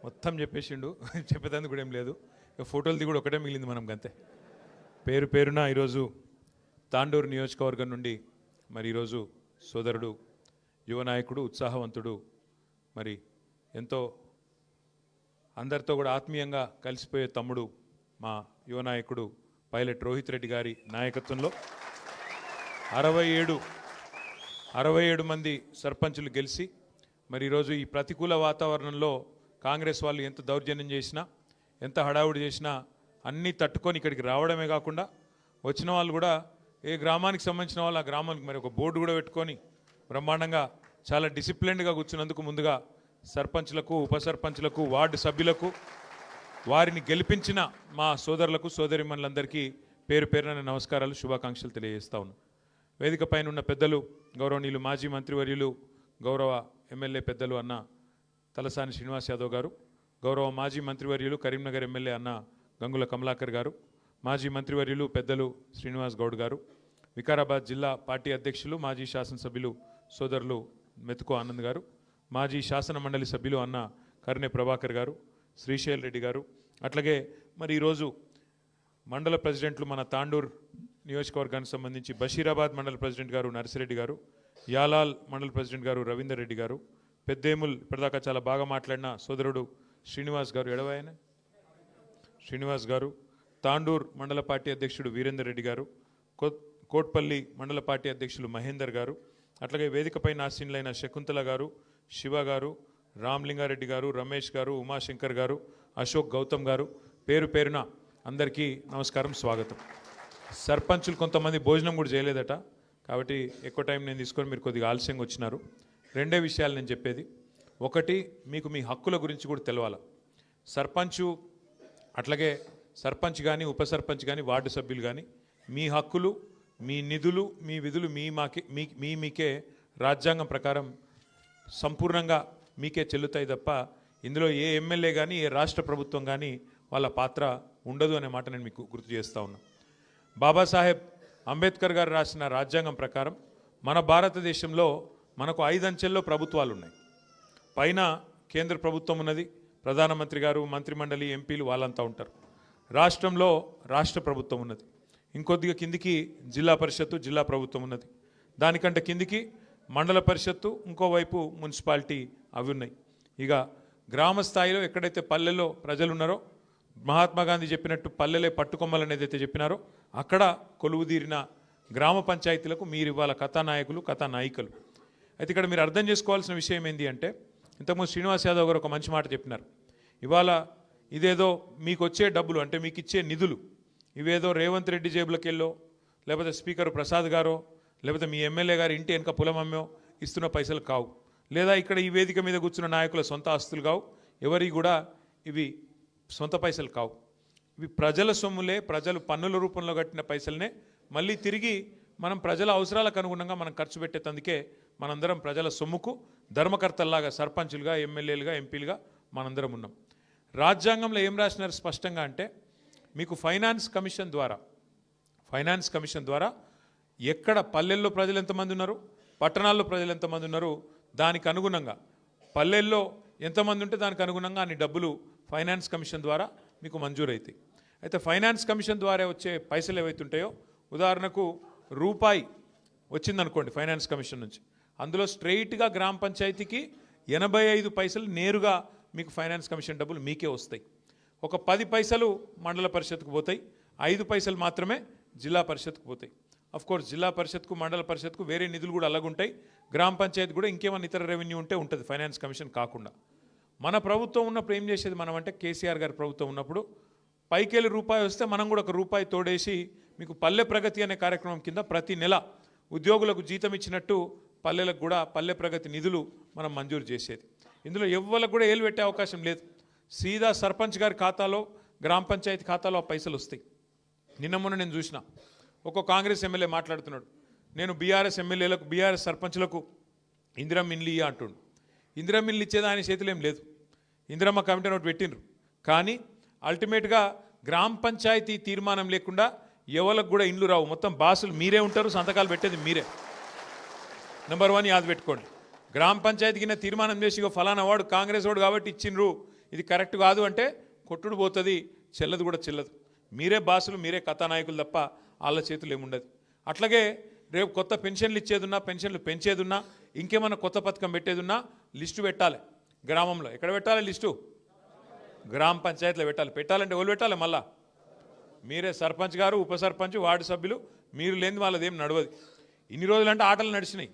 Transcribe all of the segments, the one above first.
మొత్తం చెప్పేసిండు. చెప్పేదానికి కూడా ఏం లేదు. ఫోటోలు దిగుడు ఒకటే మిగిలింది మనం గంతే. పేరు పేరున ఈరోజు తాండూరు నియోజకవర్గం నుండి మరి ఈరోజు సోదరుడు యువ నాయకుడు ఉత్సాహవంతుడు మరి ఎంతో అందరితో కూడా ఆత్మీయంగా కలిసిపోయే తమ్ముడు మా యువ నాయకుడు పైలట్ రోహిత్ రెడ్డి గారి నాయకత్వంలో 67 మంది సర్పంచులు గెలిచి మరి ఈరోజు ఈ ప్రతికూల వాతావరణంలో కాంగ్రెస్ వాళ్ళు ఎంత దౌర్జన్యం చేసినా ఎంత హడావుడి చేసినా అన్నీ తట్టుకొని ఇక్కడికి రావడమే కాకుండా వచ్చిన వాళ్ళు కూడా ఏ గ్రామానికి సంబంధించిన వాళ్ళు ఆ గ్రామానికి మరి ఒక బోర్డు కూడా పెట్టుకొని బ్రహ్మాండంగా చాలా డిసిప్లిన్డ్గా కూర్చున్నందుకు ముందుగా సర్పంచ్లకు ఉప సర్పంచ్లకు వార్డు సభ్యులకు వారిని గెలిపించిన మా సోదరులకు సోదరిమణులందరికీ పేరు పేరున నమస్కారాలు శుభాకాంక్షలు తెలియజేస్తా ఉన్నాను. వేదిక పైన ఉన్న పెద్దలు గౌరవనీయులు మాజీ మంత్రివర్యులు గౌరవ ఎమ్మెల్యే పెద్దలు అన్న తలసాని శ్రీనివాస్ యాదవ్ గారు, గౌరవ మాజీ మంత్రివర్యులు కరీంనగర్ ఎమ్మెల్యే అన్న గంగుల కమలాకర్ గారు, మాజీ మంత్రివర్యులు పెద్దలు శ్రీనివాస్ గౌడ్ గారు, వికారాబాద్ జిల్లా పార్టీ అధ్యక్షులు మాజీ శాసనసభ్యులు సోదరులు మెతుకో ఆనంద్ గారు, మాజీ శాసన మండలి సభ్యులు అన్న కర్ణె ప్రభాకర్ గారు, శ్రీశైల్ రెడ్డి గారు, అట్లాగే మరి ఈరోజు మండల ప్రెసిడెంట్లు మన తాండూర్ నియోజకవర్గానికి సంబంధించి బషీరాబాద్ మండల ప్రెసిడెంట్ గారు నర్సిరెడ్డి గారు, యాలాల్ మండల ప్రెసిడెంట్ గారు రవీందర్ రెడ్డి గారు, పెద్దేముల్ ఇప్పటిదాకా చాలా బాగా మాట్లాడిన సోదరుడు శ్రీనివాస్ గారు ఎడవాయన శ్రీనివాస్ గారు, తాండూర్ మండల పార్టీ అధ్యక్షుడు వీరేందర్ రెడ్డి గారు, కోట్పల్లి మండల పార్టీ అధ్యక్షులు మహేందర్ గారు, అట్లాగే వేదికపై ఆసీనులైన శకుంతల గారు, శివ గారు, రామ్లింగారెడ్డి గారు, రమేష్ గారు, ఉమాశంకర్ గారు, అశోక్ గౌతమ్ గారు, పేరు పేరున అందరికీ నమస్కారం, స్వాగతం. సర్పంచులు కొంతమంది భోజనం కూడా చేయలేదట, కాబట్టి ఎక్కువ టైం నేను తీసుకొని మీరు కొద్దిగా ఆలస్యంగా వచ్చినారు. రెండే విషయాలు నేను చెప్పేది. ఒకటి, మీకు మీ హక్కుల గురించి కూడా తెలవాలి. సర్పంచు అట్లాగే సర్పంచ్ కానీ ఉప సర్పంచ్ కానీ వార్డు సభ్యులు కానీ మీ హక్కులు మీ నిధులు మీ విధులు మీకే రాజ్యాంగం ప్రకారం సంపూర్ణంగా మీకే చెల్లుతాయి తప్ప ఇందులో ఏ ఎమ్మెల్యే కానీ ఏ రాష్ట్ర ప్రభుత్వం కానీ వాళ్ళ పాత్ర ఉండదు అనే మాట నేను మీకు గుర్తు చేస్తూ ఉన్నా. బాబాసాహెబ్ అంబేద్కర్ గారు రాసిన రాజ్యాంగం ప్రకారం మన భారతదేశంలో మనకు 5 అంచెల్లో ప్రభుత్వాలు ఉన్నాయి. పైన కేంద్ర ప్రభుత్వం ఉన్నది, ప్రధానమంత్రి గారు, మంత్రిమండలి, ఎంపీలు వాళ్ళంతా ఉంటారు. రాష్ట్రంలో రాష్ట్ర ప్రభుత్వం ఉన్నది, ఇంకొద్దిగా కిందికి జిల్లా పరిషత్తు జిల్లా ప్రభుత్వం ఉన్నది, దానికంటే కిందికి మండల పరిషత్తు, ఇంకోవైపు మున్సిపాలిటీ అవి ఉన్నాయి. ఇక గ్రామ స్థాయిలో ఎక్కడైతే పల్లెల్లో ప్రజలు ఉన్నారో మహాత్మా గాంధీ చెప్పినట్టు పల్లెలే పట్టుకొమ్మలు అనేది అయితే చెప్పినారో అక్కడ కొలువుదీరిన గ్రామ పంచాయతీలకు మీరు ఇవాళ కథానాయకులు కథానాయికలు. అయితే ఇక్కడ మీరు అర్థం చేసుకోవాల్సిన విషయం ఏంటి అంటే, ఇంతకుముందు శ్రీనివాస్ యాదవ్ గారు ఒక మంచి మాట చెప్పినారు. ఇవాళ ఇదేదో మీకు వచ్చే డబ్బులు అంటే మీకు ఇచ్చే నిధులు ఇవేదో రేవంత్ రెడ్డి జేబులకి వెళ్ళో లేకపోతే స్పీకర్ ప్రసాద్ గారో లేకపోతే మీ ఎమ్మెల్యే గారి ఇంటి వెనక పొలమమ్మో ఇస్తున్న పైసలు కావు, లేదా ఇక్కడ ఈ వేదిక మీద కూర్చున్న నాయకుల సొంత ఆస్తులు కావు, ఎవరి కూడా ఇవి సొంత పైసలు కావు. ఇవి ప్రజల సొమ్ములే, ప్రజలు పన్నుల రూపంలో కట్టిన పైసలనే మళ్ళీ తిరిగి మనం ప్రజల అవసరాలకు అనుగుణంగా మనం ఖర్చు పెట్టేందుకే మనందరం ప్రజల సొమ్ముకు ధర్మకర్తల్లాగా సర్పంచులుగా ఎమ్మెల్యేలుగా ఎంపీలుగా మనందరం ఉన్నాం. రాజ్యాంగంలో ఏం రాసినారు స్పష్టంగా అంటే, మీకు ఫైనాన్స్ కమిషన్ ద్వారా ఎక్కడ పల్లెల్లో ప్రజలు ఎంతమంది ఉన్నారు, పట్టణాల్లో ప్రజలు ఎంతమంది ఉన్నారు, దానికి అనుగుణంగా పల్లెల్లో ఎంతమంది ఉంటే దానికి అనుగుణంగా అన్ని డబ్బులు ఫైనాన్స్ కమిషన్ ద్వారా మీకు మంజూరవుతాయి. అయితే ఫైనాన్స్ కమిషన్ ద్వారా వచ్చే పైసలు ఏవైతుంటాయో, ఉదాహరణకు రూపాయి వచ్చిందనుకోండి ఫైనాన్స్ కమిషన్ నుంచి, అందులో స్ట్రెయిట్గా గ్రామ పంచాయతీకి 85 పైసలు నేరుగా మీకు ఫైనాన్స్ కమిషన్ డబ్బులు మీకే వస్తాయి. ఒక 10 పైసలు మండల పరిషత్కు పోతాయి, 5 పైసలు మాత్రమే జిల్లా పరిషత్కు పోతాయి. కోర్స్ జిల్లా పరిషత్కు మండల పరిషత్కు వేరే నిధులు కూడా అలాగుంటాయి, గ్రామ పంచాయతీ కూడా ఇంకేమైనా ఇతర రెవెన్యూ ఉంటే ఉంటుంది ఫైనాన్స్ కమిషన్ కాకుండా. మన ప్రభుత్వం ఉన్నప్పుడు ఏం చేసేది మనం అంటే, కేసీఆర్ గారి ప్రభుత్వం ఉన్నప్పుడు పైకెళ్ళి రూపాయి వస్తే మనం కూడా ఒక రూపాయి తోడేసి మీకు పల్లె ప్రగతి అనే కార్యక్రమం కింద ప్రతి నెల ఉద్యోగులకు జీతం ఇచ్చినట్టు పల్లెలకు కూడా పల్లె ప్రగతి నిధులు మనం మంజూరు చేసేది. ఇందులో ఎవ్వరికి కూడా ఏలు పెట్టే అవకాశం లేదు, సీదా సర్పంచ్ గారి ఖాతాలో గ్రామ పంచాయతీ ఖాతాలో ఆ పైసలు వస్తాయి. నిన్న మొన్న నేను చూసిన ఒక కాంగ్రెస్ ఎమ్మెల్యే మాట్లాడుతున్నాడు, నేను బీఆర్ఎస్ ఎమ్మెల్యేలకు బీఆర్ఎస్ సర్పంచ్లకు ఇందిరమ్మ ఇండ్లు ఇయ్య అంటుండు. ఇందిరమ్మ ఇండ్లు ఇచ్చేది ఆయన చేతులు ఏం లేదు, ఇందిరమ్మ కమిటీ నోటి పెట్టిండ్రు, కానీ అల్టిమేట్గా గ్రామ పంచాయతీ తీర్మానం లేకుండా ఎవరికి కూడా ఇండ్లు రావు, మొత్తం బాసులు మీరే ఉంటారు, సంతకాలు పెట్టేది మీరే. నెంబర్ 1 యాద పెట్టుకోండి. గ్రామ పంచాయతీ కింద తీర్మానం చేసి ఫలానా వాడు కాంగ్రెస్ వాడు కాబట్టి ఇచ్చిండ్రు, ఇది కరెక్ట్ కాదు అంటే కొట్టుడు పోతుంది, చెల్లదు కూడా చెల్లదు. మీరే బాసులు, మీరే కథానాయకులు తప్ప వాళ్ళ చేతులు ఏముండదు. అట్లాగే రేపు కొత్త పెన్షన్లు ఇచ్చేదున్నా, పెన్షన్లు పెంచేదున్నా, ఇంకేమన్నా కొత్త పథకం పెట్టేదున్నా లిస్టు పెట్టాలి. గ్రామంలో ఎక్కడ పెట్టాలి లిస్టు? గ్రామ పంచాయతీలో పెట్టాలి. పెట్టాలంటే ఎవరు పెట్టాలి? మళ్ళా మీరే సర్పంచ్ గారు, ఉప సర్పంచ్, వార్డు సభ్యులు. మీరు లేని వాళ్ళదేం నడవదు. ఇన్ని రోజులంటే ఆటలు నడిచినాయి,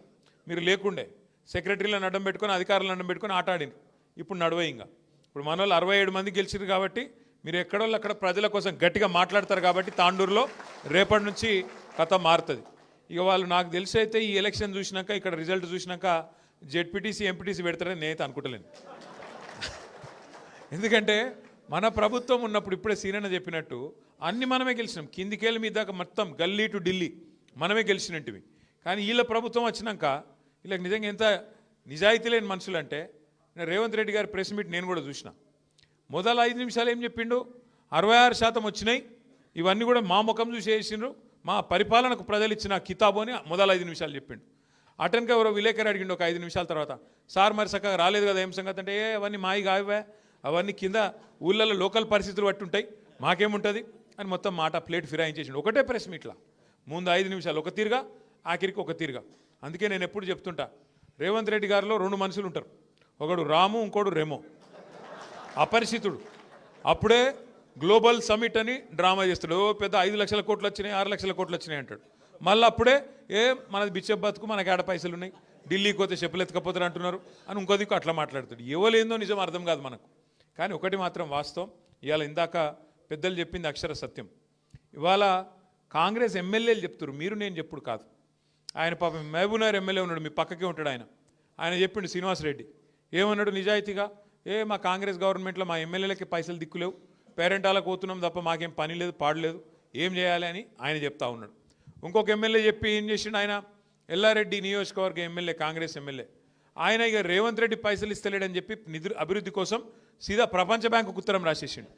మీరు లేకుండే సెక్రటరీలను అడ్డం పెట్టుకొని, అధికారులను అడ్డం పెట్టుకొని ఆట ఆడింది. ఇప్పుడు నడవే. ఇంకా ఇప్పుడు మన వాళ్ళు 67 మంది గెలిచారు కాబట్టి మీరు ఎక్కడోళ్ళు అక్కడ ప్రజల కోసం గట్టిగా మాట్లాడతారు కాబట్టి తాండూరులో రేపటి నుంచి కథ మారుతుంది. ఇక వాళ్ళు నాకు తెలిసి అయితే ఈ ఎలక్షన్ చూసినాక, ఇక్కడ రిజల్ట్ చూసినాక జెడ్పీటీసీ, ఎంపీటీసీ పెడతారని నేనైతే అనుకుంటలేను. ఎందుకంటే మన ప్రభుత్వం ఉన్నప్పుడు ఇప్పుడే సీనన్న చెప్పినట్టు అన్ని మనమే గెలిచినాం. కిందికేళ్ళ మీద దాకా మొత్తం గల్లీ టు ఢిల్లీ మనమే గెలిచినట్టువి. కానీ వీళ్ళ ప్రభుత్వం వచ్చినాక వీళ్ళకి నిజంగా ఎంత నిజాయితీ లేని మనుషులు అంటే, రేవంత్ రెడ్డి గారి ప్రెస్ మీట్ నేను కూడా చూసిన. మొదల 5 నిమిషాలు ఏం చెప్పిండు? 66% వచ్చినాయి, ఇవన్నీ కూడా మా ముఖం చూసి వేసిండ్రు, మా పరిపాలనకు ప్రజలు ఇచ్చిన కితాబు అని మొదల 5 నిమిషాలు చెప్పిండు. అటెన్గా ఎవరో విలేకరు అడిగిండు ఒక 5 నిమిషాల తర్వాత, సార్ మరి చక్కగా రాలేదు కదా ఏం సంగతి అంటే, అవన్నీ మాయి కావే, అవన్నీ కింద ఊళ్ళల్లో లోకల్ పరిస్థితులు బట్టి ఉంటాయి, మాకేముంటుంది అని మొత్తం మాట ప్లేట్ ఫిరాయించేసిండు ఒకటే ప్రెస్ మీట్లా. ముందు 5 నిమిషాలు ఒక తీరుగా, ఆఖరికి ఒక తీరుగా. అందుకే నేను ఎప్పుడు చెప్తుంటా, రేవంత్ రెడ్డి గారిలో 2 మనుషులు ఉంటారు, ఒకడు రాము, ఇంకోడు రెమో. అపరిచితుడు. అప్పుడే గ్లోబల్ సమిట్ అని డ్రామా చేస్తాడు, పెద్ద 5 లక్షల కోట్లు వచ్చినాయి, 6 లక్షల కోట్లు వచ్చినాయి అంటాడు. మళ్ళీ అప్పుడే మనది బిచ్చ బతుకు, మనకి ఆడ పైసలు ఉన్నాయి, ఢిల్లీకి పోతే చెప్పులు ఎత్తుకపోతారు అంటున్నారు అని ఇంకో దిక్కు అట్లా మాట్లాడుతాడు. ఎవలేందో నిజం అర్థం కాదు మనకు. కానీ ఒకటి మాత్రం వాస్తవం, ఇవాళ ఇందాక పెద్దలు చెప్పింది అక్షర సత్యం. ఇవాళ కాంగ్రెస్ ఎమ్మెల్యేలు చెప్తారు, మీరు నేను చెప్పుడు కాదు. ఆయన పాపం మహబూబ్నగర్ ఎమ్మెల్యే ఉన్నాడు, మీ పక్కకే ఉంటాడు ఆయన చెప్పిండు శ్రీనివాసరెడ్డి ఏమన్నాడు నిజాయితీగా, మా కాంగ్రెస్ గవర్నమెంట్లో మా ఎమ్మెల్యేలకి పైసలు దిక్కులేవు, పేరెంటాలకు పోతున్నాం తప్ప మాకేం పని లేదు, పాడలేదు, ఏం చేయాలి అని ఆయన చెప్తా ఉన్నాడు. ఇంకొక ఎమ్మెల్యే చెప్పి ఏం చేసిండు, ఆయన ఎల్లారెడ్డి నియోజకవర్గ ఎమ్మెల్యే, కాంగ్రెస్ ఎమ్మెల్యే, ఆయన ఇక రేవంత్ రెడ్డి పైసలు ఇస్తలేడని చెప్పి నిధులు అభివృద్ధి కోసం సీదా ప్రపంచ బ్యాంకుకు ఉత్తరం రాసేసిండు.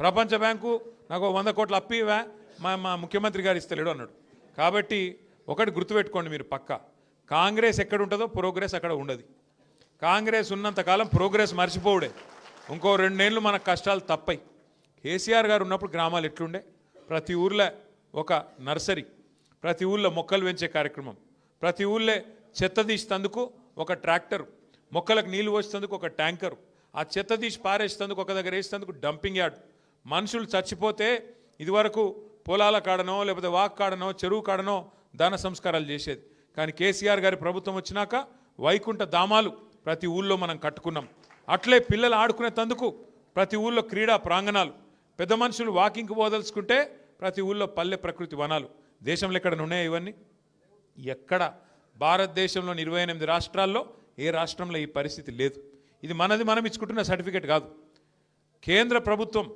ప్రపంచ బ్యాంకు నాకు 100 కోట్ల అప్పు ఇవా, మా ముఖ్యమంత్రి గారు ఇస్తలేడు అన్నాడు. కాబట్టి ఒకటి గుర్తుపెట్టుకోండి మీరు పక్కా, కాంగ్రెస్ ఎక్కడ ఉంటుందో ప్రోగ్రెస్ అక్కడ ఉండదు. కాంగ్రెస్ ఉన్నంతకాలం ప్రోగ్రెస్ మర్చిపోవుడే. ఇంకో 2 ఏళ్ళు మనకు కష్టాలు తప్పయి. కేసీఆర్ గారు ఉన్నప్పుడు గ్రామాలు ఎట్లుండే, ప్రతి ఊర్లో ఒక నర్సరీ, ప్రతి ఊళ్ళో మొక్కలు పెంచే కార్యక్రమం, ప్రతి ఊళ్ళో చెత్త తీసేందుకు ఒక ట్రాక్టర్, మొక్కలకు నీళ్లు పోసేందుకు ఒక ట్యాంకరు, ఆ చెత్త తీసి పారేసేందుకు ఒక దగ్గర వేసేందుకు డంపింగ్ యార్డ్. మనుషులు చచ్చిపోతే ఇదివరకు పొలాల కాడనో లేకపోతే వాక్ కాడనో చెరువు కాడనో దాన సంస్కారాలు చేసేది. కానీ కేసీఆర్ గారి ప్రభుత్వం వచ్చినాక వైకుంఠ ధామాలు ప్రతి ఊళ్ళో మనం కట్టుకున్నాం. అట్లే పిల్లలు ఆడుకునే తందుకు ప్రతి ఊళ్ళో క్రీడా ప్రాంగణాలు, పెద్ద మనుషులు వాకింగ్కి పోదలుచుకుంటే ప్రతి ఊళ్ళో పల్లె ప్రకృతి వనాలు. దేశంలో ఎక్కడ ఉన్నాయా ఇవన్నీ? ఎక్కడ? భారతదేశంలోని 28 రాష్ట్రాల్లో ఏ రాష్ట్రంలో ఈ పరిస్థితి లేదు. ఇది మనది మనం ఇచ్చుకుంటున్న సర్టిఫికేట్ కాదు. కేంద్ర ప్రభుత్వం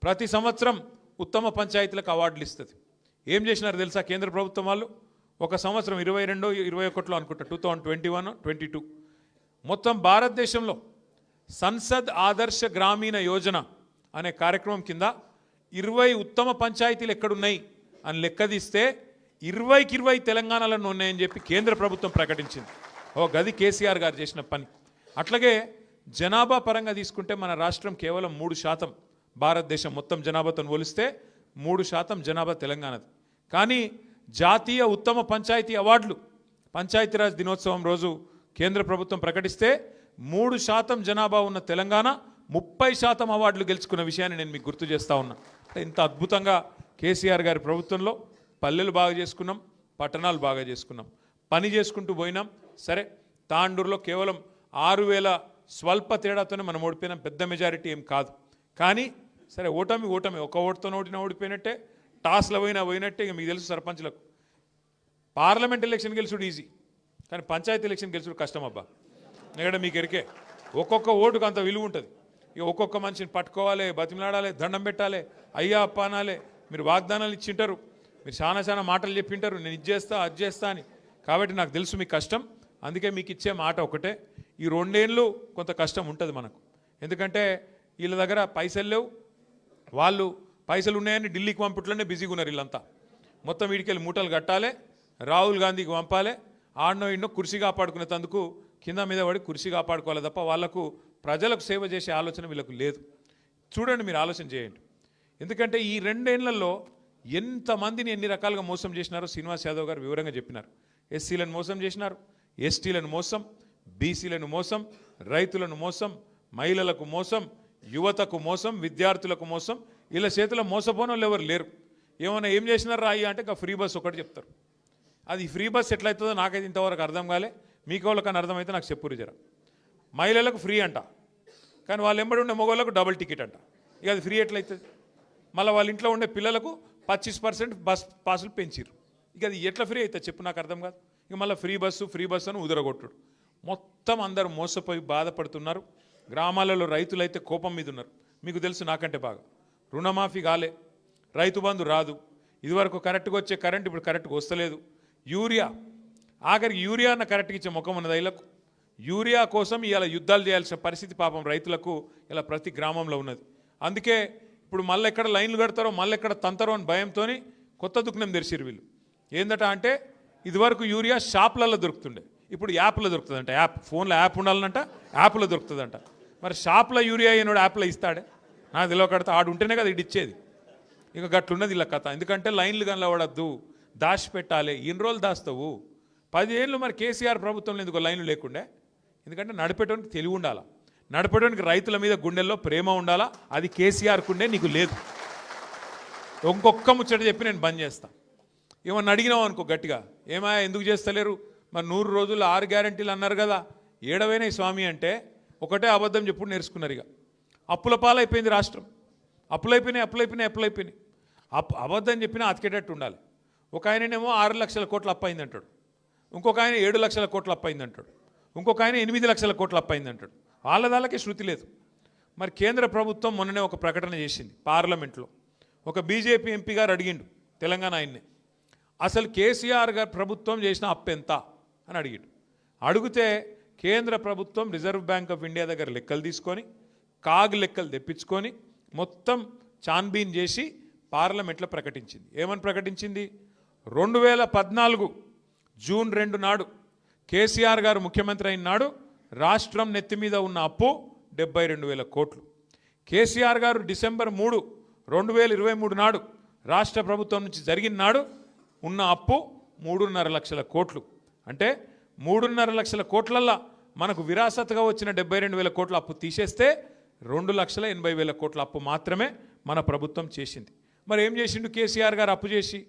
ప్రతి సంవత్సరం ఉత్తమ పంచాయతీలకు అవార్డులు ఇస్తుంది. ఏం చేసినారు తెలుసా కేంద్ర ప్రభుత్వం వాళ్ళు? ఒక సంవత్సరం 22, 21 అనుకుంటా, 2021, 22 మొత్తం భారతదేశంలో సంసద్ ఆదర్శ గ్రామీణ యోజన అనే కార్యక్రమం కింద 20 ఉత్తమ పంచాయతీలు ఎక్కడున్నాయి అని లెక్కదీస్తే 20కి 20 తెలంగాణలో ఉన్నాయని చెప్పి కేంద్ర ప్రభుత్వం ప్రకటించింది. గది కేసీఆర్ గారు చేసిన పని. అట్లాగే జనాభా పరంగా తీసుకుంటే మన రాష్ట్రం కేవలం 3%, భారతదేశం మొత్తం జనాభాతో పోలిస్తే 3% జనాభా తెలంగాణది. కానీ జాతీయ ఉత్తమ పంచాయతీ అవార్డులు పంచాయతీరాజ్ దినోత్సవం రోజు కేంద్ర ప్రభుత్వం ప్రకటిస్తే 3% జనాభా ఉన్న తెలంగాణ 30% అవార్డులు గెలుచుకున్న విషయాన్ని నేను మీకు గుర్తు చేస్తూ ఉన్నా. ఇంత అద్భుతంగా కేసీఆర్ గారి ప్రభుత్వంలో పల్లెలు బాగా చేసుకున్నాం, పట్టణాలు బాగా చేసుకున్నాం, పని చేసుకుంటూ పోయినాం. సరే, తాండూరులో కేవలం 6,000 స్వల్ప తేడాతోనే మనం ఓడిపోయినాం, పెద్ద మెజారిటీ ఏం కాదు. కానీ సరే, ఓటమి ఒక ఓటుతో ఓడిపోయినట్టే, టాస్లో పోయినట్టే. ఇక మీకు తెలుసు సర్పంచ్లకు పార్లమెంట్ ఎలక్షన్ గెలుచుడు ఈజీ, కానీ పంచాయతీ ఎలక్షన్ గెలుచుడు కష్టం అబ్బా. ఎందుకంటే మీకు ఎరికే ఒక్కొక్క ఓటుకు అంత విలువ ఉంటుంది. ఇక ఒక్కొక్క మనిషిని పట్టుకోవాలి, బతిమలాడాలి, దండం పెట్టాలి, అయ్యా అప్ప అనాలి. మీరు వాగ్దానాలు ఇచ్చింటారు, మీరు చాలా మాటలు చెప్పింటారు, నేను ఇది చేస్తా అది చేస్తా అని. కాబట్టి నాకు తెలుసు మీకు కష్టం. అందుకే మీకు ఇచ్చే మాట ఒకటే, ఈ 2 ఏళ్ళు కొంత కష్టం ఉంటుంది మనకు. ఎందుకంటే వీళ్ళ దగ్గర పైసలు లేవు, వాళ్ళు పైసలు ఉన్నాయని ఢిల్లీకి పంపుట్లోనే బిజీగా ఉన్నారు వీళ్ళంతా. మొత్తం వీడికెళ్ళి మూటలు కట్టాలి, రాహుల్ గాంధీకి పంపాలి, ఆడనో ఇండో కుర్చీ కాపాడుకునేందుకు కింద మీద పడి కుర్చీ కాపాడుకోవాలి తప్ప వాళ్లకు ప్రజలకు సేవ చేసే ఆలోచన వీళ్ళకు లేదు. చూడండి, మీరు ఆలోచన చేయండి. ఎందుకంటే ఈ 2 ఏళ్లలో ఎంతమందిని ఎన్ని రకాలుగా మోసం చేసినారో శ్రీనివాస్ యాదవ్ గారు వివరంగా చెప్పినారు. ఎస్సీలను మోసం చేసినారు, ఎస్టీలను మోసం, బీసీలను మోసం, రైతులను మోసం, మహిళలకు మోసం, యువతకు మోసం, విద్యార్థులకు మోసం. వీళ్ళ చేతిలో మోసపోని వాళ్ళు ఎవరు లేరు. ఏమైనా ఏం చేసినారు రాయి అంటే ఫ్రీ బస్ ఒకటి చెప్తారు. అది ఫ్రీ బస్ ఎట్లయితుందో నాకైతే ఇంతవరకు అర్థం కాలే. మీకు వాళ్ళకన్నా అర్థమైతే నాకు చెప్పురు జర. మహిళలకు ఫ్రీ అంట, కానీ వాళ్ళు ఎంబడి ఉండే మగవాళ్ళకు డబుల్ టికెట్ అంట. ఇక అది ఫ్రీ ఎట్లయితుంది? మళ్ళీ వాళ్ళ ఇంట్లో ఉండే పిల్లలకు 25% బస్ పాసులు పెంచిరు. ఇక అది ఎట్లా ఫ్రీ అవుతుంది చెప్పు, నాకు అర్థం కాదు. ఇక మళ్ళీ ఫ్రీ బస్సు అని ఉదరగొట్టుడు. మొత్తం అందరూ మోసపోయి బాధపడుతున్నారు. గ్రామాలలో రైతులైతే కోపం మీద ఉన్నారు. మీకు తెలుసు నాకంటే బాగా. రుణమాఫీ కాలే, రైతు బంధు రాదు, ఇదివరకు కరెక్ట్గా వచ్చే కరెంట్ ఇప్పుడు కరెక్ట్గా వస్తలేదు. యూరియా, ఆఖరికి యూరియా అన్న కరెక్ట్గా ఇచ్చే ముఖం ఉన్నది రైతులకు. యూరియా కోసం ఇలా యుద్ధాలు చేయాల్సిన పరిస్థితి పాపం రైతులకు ఇలా ప్రతి గ్రామంలో ఉన్నది. అందుకే ఇప్పుడు మళ్ళీ ఎక్కడ లైన్లు కడతారో, మళ్ళీ ఎక్కడ తంతారో అని భయంతో కొత్త దుకాణం తెరిచిరు వీళ్ళు. ఏందట అంటే ఇదివరకు యూరియా షాపులలో దొరుకుతుండే, ఇప్పుడు యాప్లో దొరుకుతుందంట. యాప్, ఫోన్లో యాప్ ఉండాలంట, యాప్లో దొరుకుతుందంట. మరి షాప్లో యూరియా అయినోడు యాప్లో ఇస్తాడే? నాకు తెలియకడతా, ఆడు ఉంటేనే కదా ఇది ఇచ్చేది. ఇక గట్లున్నది ఇలా కథ. ఎందుకంటే లైన్లు కనబడద్దు, దాచిపెట్టాలి. ఎన్ని రోజులు దాస్తావు? 10 ఏళ్ళు మరి కేసీఆర్ ప్రభుత్వంలో ఎందుకు లైన్లు లేకుండే? ఎందుకంటే నడిపేటోనికి తెలివి ఉండాలా, నడిపేటోనికి రైతుల మీద గుండెల్లో ప్రేమ ఉండాలా. అది కేసీఆర్కు ఉండే, నీకు లేదు. ఇంకొక్క ముచ్చట చెప్పి నేను బంద్ చేస్తా. ఏమన్నా అడిగినావు అనుకో గట్టిగా, ఏమా ఎందుకు చేస్తలేరు? మరి 100 రోజులు 6 గ్యారంటీలు అన్నారు కదా, ఏడవైనా స్వామి అంటే ఒకటే అబద్ధం చెప్పుడు నేర్చుకున్నారు. ఇక అప్పుల పాలైపోయింది రాష్ట్రం. అప్పులైపోయినాయి. అబద్ధం చెప్పినా అతికేటట్టు ఉండాలి. ఒక ఆయననేమో 6 లక్షల కోట్ల అప్పు అయింది అంటాడు, ఇంకొక ఆయన 7 లక్షల కోట్ల అప్పు అయింది అంటాడు, ఇంకొక ఆయన 8 లక్షల కోట్ల అప్పు అయింది అంటాడు. వాళ్ళకే శృతి లేదు. మరి కేంద్ర ప్రభుత్వం మొన్ననే ఒక ప్రకటన చేసింది పార్లమెంట్లో. ఒక బీజేపీ ఎంపీ గారు అడిగిండు తెలంగాణ ఆయన్ని, అసలు కేసీఆర్ గారు ప్రభుత్వం చేసిన అప్పు ఎంత అని అడిగిండు. అడిగితే కేంద్ర ప్రభుత్వం రిజర్వ్ బ్యాంక్ ఆఫ్ ఇండియా దగ్గర లెక్కలు తీసుకొని, కాగ్ లెక్కలు తెప్పించుకొని మొత్తం చాన్బీన్ చేసి పార్లమెంట్లో ప్రకటించింది. ఏమని ప్రకటించింది? 2014 జూన్ 2 నాడు కేసీఆర్ గారు ముఖ్యమంత్రి అయిన నాడు రాష్ట్రం నెత్తి మీద ఉన్న అప్పు 72,000 కోట్లు. కేసీఆర్ గారు డిసెంబర్ 3, 2023 నాడు రాష్ట్ర ప్రభుత్వం నుంచి జరిగిన నాడు ఉన్న అప్పు 3.5 లక్షల కోట్లు. అంటే 3.5 లక్షల కోట్లల్లో మనకు విరాసత్గా వచ్చిన 72,000 కోట్ల అప్పు తీసేస్తే 2,80,000 కోట్ల అప్పు మాత్రమే మన ప్రభుత్వం చేసింది. మరి ఏం చేసిండు కేసీఆర్ గారు అప్పు చేసి?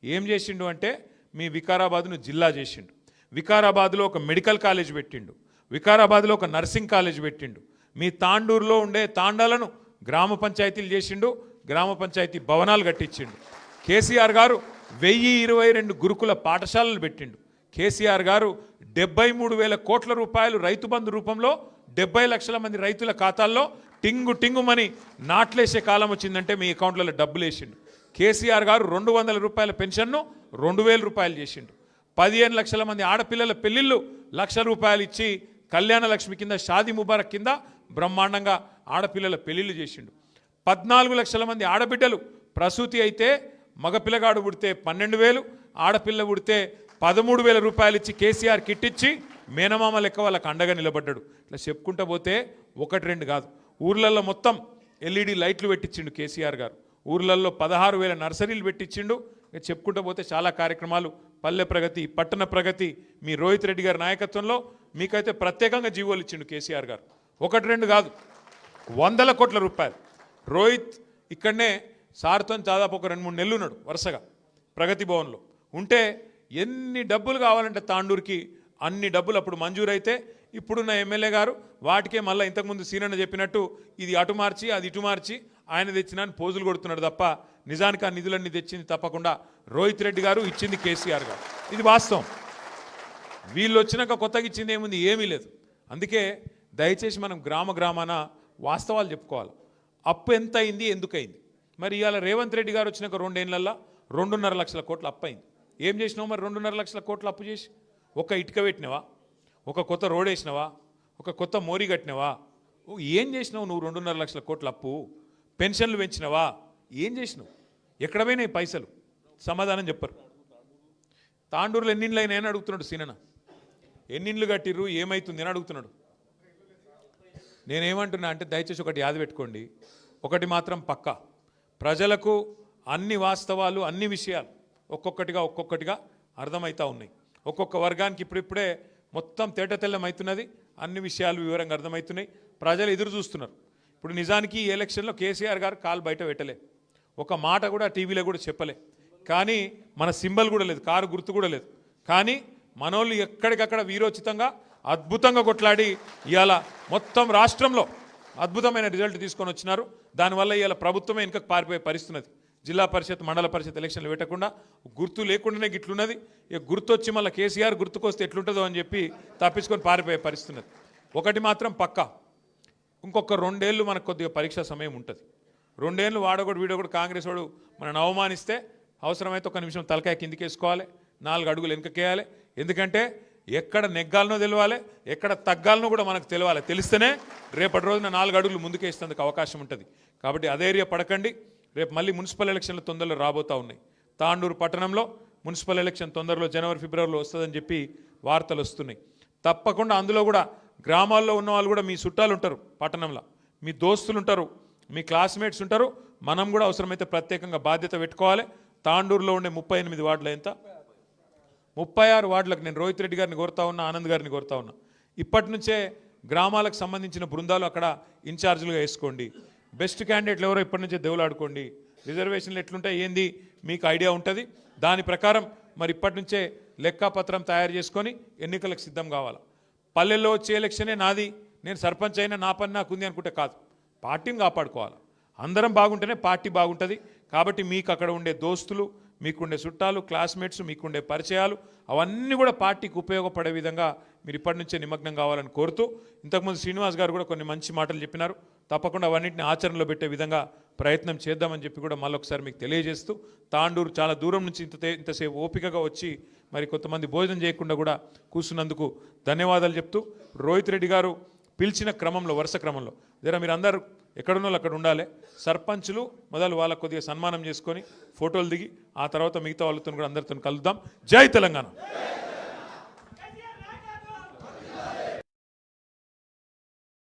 ఏం చేసిండు అంటే మీ వికారాబాద్ను జిల్లా చేసిండు, వికారాబాద్లో ఒక మెడికల్ కాలేజ్ పెట్టిండు, వికారాబాద్లో ఒక నర్సింగ్ కాలేజ్ పెట్టిండు, మీ తాండూరులో ఉండే తాండాలను గ్రామ పంచాయతీలు చేసిండు, గ్రామ పంచాయతీ భవనాలు కట్టించిండు. కేసీఆర్ గారు 1022 గురుకుల పాఠశాలలు పెట్టిండు. కేసీఆర్ గారు 73,000 కోట్ల రూపాయలు రైతు బంధు రూపంలో 70 లక్షల మంది రైతుల ఖాతాల్లో టింగుమని నాట్లేసే కాలం వచ్చిందంటే మీ అకౌంట్లలో డబ్బులు వేసిండు. కేసీఆర్ గారు 200 రూపాయల పెన్షన్ను 2,000 రూపాయలు చేసిండు. 15 లక్షల మంది ఆడపిల్లల పెళ్లిళ్ళు 1,00,000 రూపాయలు ఇచ్చి కళ్యాణ లక్ష్మి కింద, షాదీ ముబారక్ కింద బ్రహ్మాండంగా ఆడపిల్లల పెళ్లిళ్ళు చేసిండు. 14 లక్షల మంది ఆడబిడ్డలు ప్రసూతి అయితే మగపిల్లగాడు పుడితే 12,000, ఆడపిల్ల పుడితే 13,000 రూపాయలు ఇచ్చి కేసీఆర్ కిట్ ఇచ్చి మేనమామ లెక్క వాళ్ళకి అండగా నిలబడ్డాడు. ఇట్లా చెప్పుకుంటా పోతే 1-2 కాదు, ఊర్లలో మొత్తం ఎల్ఈడి లైట్లు పెట్టించిండు కేసీఆర్ గారు. ఊర్లలో 16,000 నర్సరీలు పెట్టించిండు. ఇక చెప్పుకుంటూ పోతే చాలా కార్యక్రమాలు, పల్లె ప్రగతి, పట్టణ ప్రగతి, మీ రోహిత్ రెడ్డి గారి నాయకత్వంలో మీకైతే ప్రత్యేకంగా జీవోలు ఇచ్చిండు కేసీఆర్ గారు. 1-2 కాదు, 100 కోట్ల రూపాయలు. రోహిత్ ఇక్కడనే సార్తో దాదాపు ఒక 2-3 నెలలు ఉన్నాడు వరుసగా ప్రగతి భవన్లో ఉంటే, ఎన్ని డబ్బులు కావాలంటే తాండూరుకి అన్ని డబ్బులు అప్పుడు మంజూరైతే ఇప్పుడున్న ఎమ్మెల్యే గారు వాటికే మళ్ళీ ఇంతకుముందు సీనన్న చెప్పినట్టు ఇది అటు మార్చి అది ఇటు మార్చి ఆయన తెచ్చినా పోజులు కొడుతున్నాడు తప్ప నిజానికి ఆ నిధులన్నీ తెచ్చింది తప్పకుండా రోహిత్ రెడ్డి గారు, ఇచ్చింది కేసీఆర్ గారు. ఇది వాస్తవం. వీళ్ళు వచ్చినాక కొత్తగా ఇచ్చింది ఏముంది? ఏమీ లేదు. అందుకే దయచేసి మనం గ్రామాన వాస్తవాలు చెప్పుకోవాలి. అప్పు ఎంత అయింది, ఎందుకయింది? మరి ఇవాళ రేవంత్ రెడ్డి గారు వచ్చినాక 2 ఏళ్లలో 2.5 లక్షల కోట్ల అప్పు అయింది. ఏం చేసినావు మరి 2.5 లక్షల కోట్ల అప్పు చేసి? ఒక ఇటుక పెట్టినవా? ఒక కొత్త రోడ్ వేసినవా? ఒక కొత్త మోరీ కట్టినవా? ఏం చేసినావు నువ్వు? 2.5 లక్షల కోట్ల అప్పు. పెన్షన్లు పెంచినవా? ఏం చేసినావు? ఎక్కడ పోయినాయి పైసలు? సమాధానం చెప్పరు. తాండూరులో ఎన్నిండ్లు అయినాయని అడుగుతున్నాడు సీనన్న. ఎన్నిండ్లు కట్టిర్రు, ఏమవుతుంది అని అడుగుతున్నాడు. నేనేమంటున్నా అంటే దయచేసి ఒకటి యాద పెట్టుకోండి, ఒకటి మాత్రం పక్కా, ప్రజలకు అన్ని వాస్తవాలు అన్ని విషయాలు ఒక్కొక్కటిగా అర్థమవుతూ ఉన్నాయి. ఒక్కొక్క వర్గానికి ఇప్పుడిప్పుడే మొత్తం తేటతెల్లమవుతున్నది, అన్ని విషయాలు వివరంగా అర్థమవుతున్నాయి, ప్రజలు ఎదురు చూస్తున్నారు. ఇప్పుడు నిజానికి ఈ ఎలక్షన్లో కేసీఆర్ గారు కాలు బయట పెట్టలే, ఒక మాట కూడా టీవీలో కూడా చెప్పలే, కానీ మన సింబల్ కూడా లేదు, కారు గుర్తు కూడా లేదు. కానీ మనోళ్ళు ఎక్కడికక్కడ వీరోచితంగా అద్భుతంగా కొట్లాడి ఇవాళ మొత్తం రాష్ట్రంలో అద్భుతమైన రిజల్ట్ తీసుకొని వచ్చినారు. దానివల్ల ఇవాళ ప్రభుత్వమే వెనుకకు పారిపోయే పరిస్థితున్నది. జిల్లా పరిషత్ మండల పరిషత్ ఎలక్షన్లు పెట్టకుండా గుర్తు లేకుండానే గిట్లున్నది. ఇక గుర్తు వచ్చి మళ్ళీ కేసీఆర్ గుర్తుకొస్తే ఎట్లుంటుందో అని చెప్పి తప్పించుకొని పారిపోయే పరిస్థితి ఉన్నది. ఒకటి మాత్రం పక్కా, ఇంకొక 2 ఏళ్ళు మనకు కొద్దిగా పరీక్షా సమయం ఉంటుంది. 2 ఏళ్ళు వాడొకడు వీడొకడు కాంగ్రెస్ వాడు మనల్ని అవమానిస్తే అవసరమైతే ఒక నిమిషం తలకాయ కిందికేసుకోవాలి, 4 అడుగులు వెనుకకేయాలి. ఎందుకంటే ఎక్కడ నెగ్గాలనో తెలవాలి, ఎక్కడ తగ్గాలనో కూడా మనకు తెలవాలి. తెలిస్తేనే రేపటి రోజున 4 అడుగులు ముందుకేసేందుకు అవకాశం ఉంటుంది. కాబట్టి అధైర్య పడకండి. రేపు మళ్ళీ మున్సిపల్ ఎలక్షన్లు తొందరలో రాబోతూ ఉన్నాయి. తాండూరు పట్టణంలో మున్సిపల్ ఎలక్షన్ తొందరలో జనవరి ఫిబ్రవరిలో వస్తుందని చెప్పి వార్తలు వస్తున్నాయి. తప్పకుండా అందులో కూడా గ్రామాల్లో ఉన్న వాళ్ళు కూడా మీ చుట్టాలు ఉంటారు, పట్టణంలో మీ దోస్తులు ఉంటారు, మీ క్లాస్మేట్స్ ఉంటారు. మనం కూడా అవసరమైతే ప్రత్యేకంగా బాధ్యత పెట్టుకోవాలి. తాండూరులో ఉండే 38 వార్డులు ఎంత 36 వార్డులకు నేను రోహిత్ రెడ్డి గారిని కోరుతా ఉన్నా, ఆనంద్ గారిని కోరుతా ఉన్నా, ఇప్పటి నుంచే గ్రామాలకు సంబంధించిన బృందాలు అక్కడ ఇన్ఛార్జీలుగా వేసుకోండి. బెస్ట్ క్యాండిడేట్లు ఎవరో ఇప్పటి నుంచే దేవులాడుకోండి. రిజర్వేషన్లు ఎట్లుంటాయి ఏంది మీకు ఐడియా ఉంటుంది. దాని ప్రకారం మరి ఇప్పటి నుంచే లెక్కాపత్రం తయారు చేసుకొని ఎన్నికలకు సిద్ధం కావాలి. పల్లెల్లో వచ్చే ఎలక్షనే నాది, నేను సర్పంచ్ అయినా నా పని నాకు ఉంది అనుకుంటే కాదు, పార్టీని కాపాడుకోవాలి. అందరం బాగుంటేనే పార్టీ బాగుంటుంది. కాబట్టి మీకు అక్కడ ఉండే దోస్తులు, మీకుండే చుట్టాలు, క్లాస్మేట్స్, మీకుండే పరిచయాలు అవన్నీ కూడా పార్టీకి ఉపయోగపడే విధంగా మీరు ఇప్పటి నుంచే నిమగ్నం కావాలని కోరుతూ, ఇంతకుముందు శ్రీనివాస్ గారు కూడా కొన్ని మంచి మాటలు చెప్పినారు. తప్పకుండా అవన్నింటిని ఆచరణలో పెట్టే విధంగా ప్రయత్నం చేద్దామని చెప్పి కూడా మళ్ళొకసారి మీకు తెలియజేస్తూ, తాండూరు చాలా దూరం నుంచి ఇంతసేపు ఓపికగా వచ్చి మరి కొంతమంది భోజనం చేయకుండా కూడా కూర్చున్నందుకు ధన్యవాదాలు చెప్తూ, రోహిత్ రెడ్డి గారు పిలిచిన క్రమంలో వరుస క్రమంలో మీరు అందరూ ఎక్కడున్నో అక్కడ ఉండాలి. సర్పంచులు మొదలు వాళ్ళకు కొద్దిగా సన్మానం చేసుకొని ఫోటోలు దిగి ఆ తర్వాత మిగతా వాళ్ళతో కూడా అందరితో కలుద్దాం. జై తెలంగాణ.